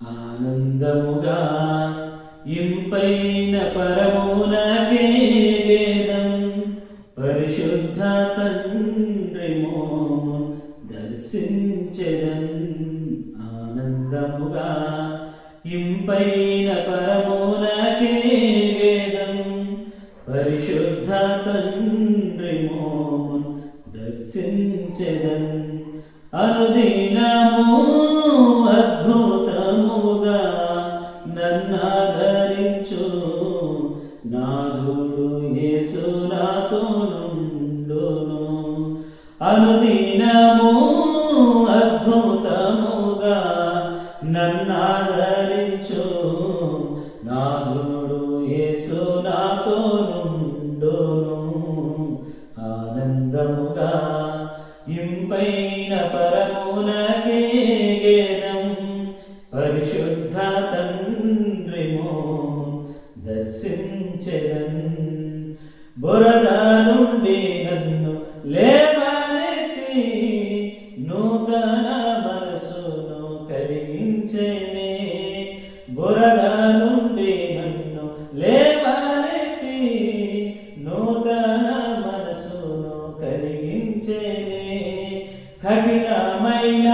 ఆనందముగా ఇంపైన పరమునకే వేదం పరిశుద్ధ తండ్రి మోము దర్శించెదన్. ఆనందముగా ఇంపైన పరమునకే వేదం పరిశుద్ధ తండ్రి మోము దర్శించెదన్. అనుదినము అద్భుతముగా నన్నాదరించు నాథుడు యేసు నాతో నుండును. అనుదినము అద్భుతముగా నన్నాదరించు నాథుడు యేసు నాతో నుండును. ఆనందముగా ఇంపైన పరమునకే గేదం పరిశుద్ధ తండ్రి మోము దర్శించెదన్. బురద నుండి నన్ను లేవనెత్తి నూతన మనసును కలిగించెనే. బురద నుండి నన్ను లేవనెత్తి నూతన మనసును కలిగించెనే. కఠినమైన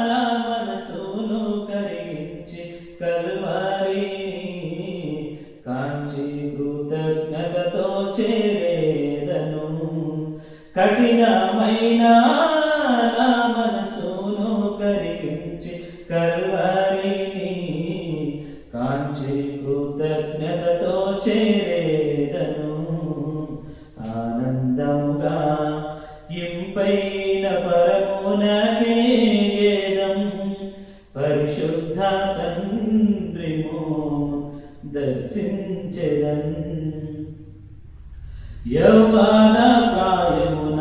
నా మనసును కరిగించి కల్వరిని కాంచి కృతజ్ఞతతో చేరేదను. కఠినమైన నా మనసును కరిగించి కల్వరిని కాంచి కృతజ్ఞతతో చేరేదను. ఆనందముగా ఇంపైన పరమునకే గేదం పరిశుద్ధ తండ్రి మోము దర్శించెదన్. యౌవన ప్రాయమున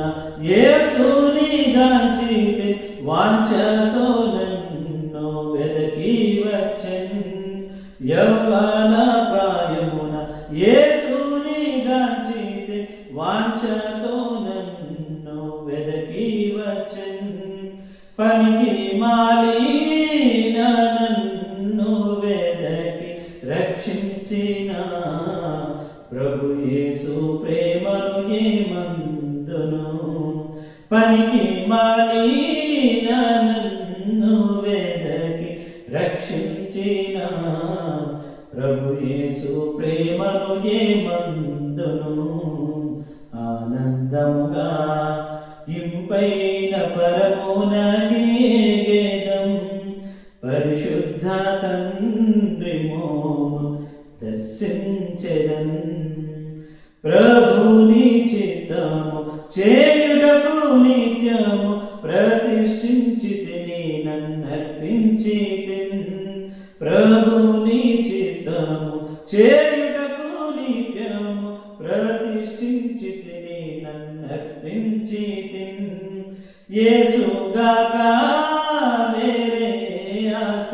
యేసుని గాంచితే వాంఛతో నన్ను వెదకి వచ్చెన్. యౌవన ప్రాయమున యేసుని గాంచితే వాంఛతో నన్ను వెదకి వచ్చెన్. పనికి మాలిన నన్ను వెదకి రక్షించిన ప్రభు యేసు ప్రేమను ఏమందును. పనికి మాలిన నన్ను వెదకి రక్షించిన ప్రభు యేసు ప్రేమను ఏమందును. ఆనందముగా ఇంపైన పరమునకే గేదం పరిశుద్ధ తండ్రి మోము దర్శించెదన్. ప్రభుని చిత్తము చేయుటకు నిత్యము ప్రతిష్ఠించితిని నన్నర్పించితిన్. ప్రభుని చిత్తము చేయుటకు నిత్యము ప్రతిష్ఠించితిని నన్నర్పించితిన్. యేసుగాక వేరే ఆశ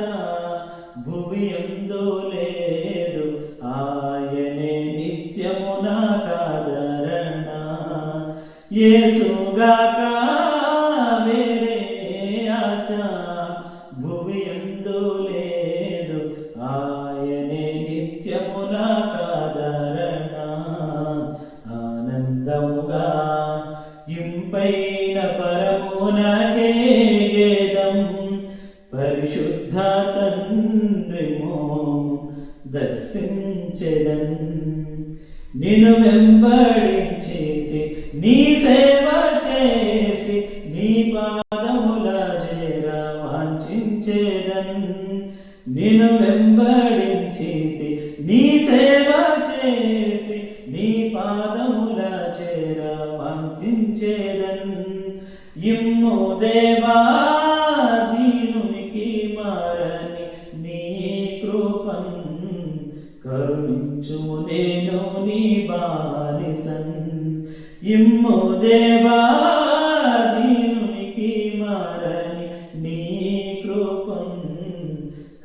భువి యందు లేదు, ఆయనే నిత్యము నాకాదరణ. యేసుగాక వేరే ఆశ భువి యందు లేదు, ఆయనే నిత్యము నాకాదరణ. ఆనందముగా ఇంపైన పరమునకే గేదం పరిశుద్ధ తండ్రి మోము దర్శించెదన్. నిన్ను వెంబడించితి నీ సేవ చేసి నీ పాదముల చేర వాంఛించెదన్. నిన్ను వెంబడించితి నీ సేవ చేసి నీ పాదముల చేర వాంఛించెదన్. ఇమ్ము దేవా దీనునికి మారని నీ కృపం కరుణించుము నేను నీ బానిసన్. ఇమ్ము దేవా దీనునికి మారని నీ కృపం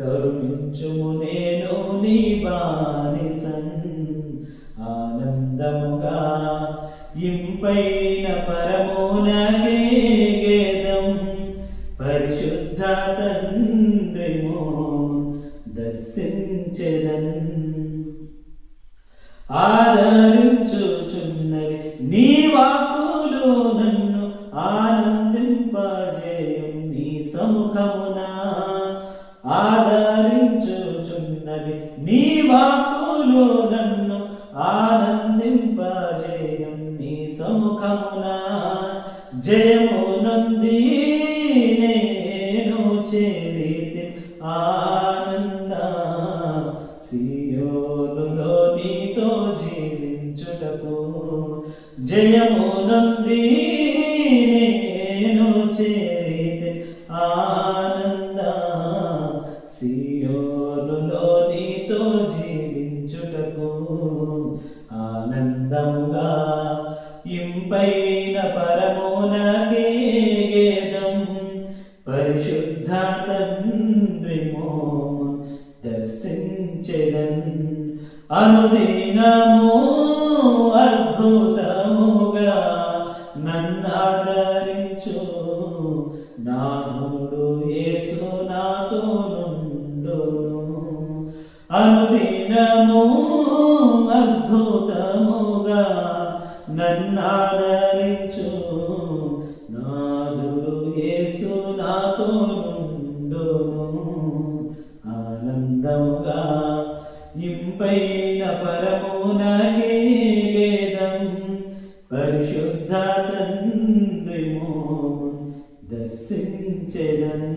కరుణించుము నేను నీ బానిసన్. ఆనందముగా ఇంపైన పరమునకే గేదం పరిశుద్ధ తండ్రి మోము దర్శించెదన్ ఆదరించుచున్నవి నీ వాక్కులు నన్ను ఆనందింపజేయుం నీ సముఖమున ఆదరించుచున్నవి నీ వాక్కులు నన్ను ఆనందింపజేయుం నీ సముఖమున జయము నంది నేను చేరితి ఆనంద సియోనులో నీతో జీవించుటకు జయము నంది నేను చేరితి ఆనంద సియోనులో నీతో జీవించుటకు ఆనందముగా ఇంపైన పరమోనగేదం పరిశుద్ధ తండ్రి మోము దర్శించెదన్ అనుదినము అద్భుతముగా నన్నాదరించు నాథుడు యేసు నాతో నుండును అనుదినము అద్భుతముగా నన్నాదరించు నాథుడు యేసు నాతో నుండును ఆనందముగా ఇంపైన పరమునగేదం పరిశుద్ధ తండ్రి మోము దర్శించెదన్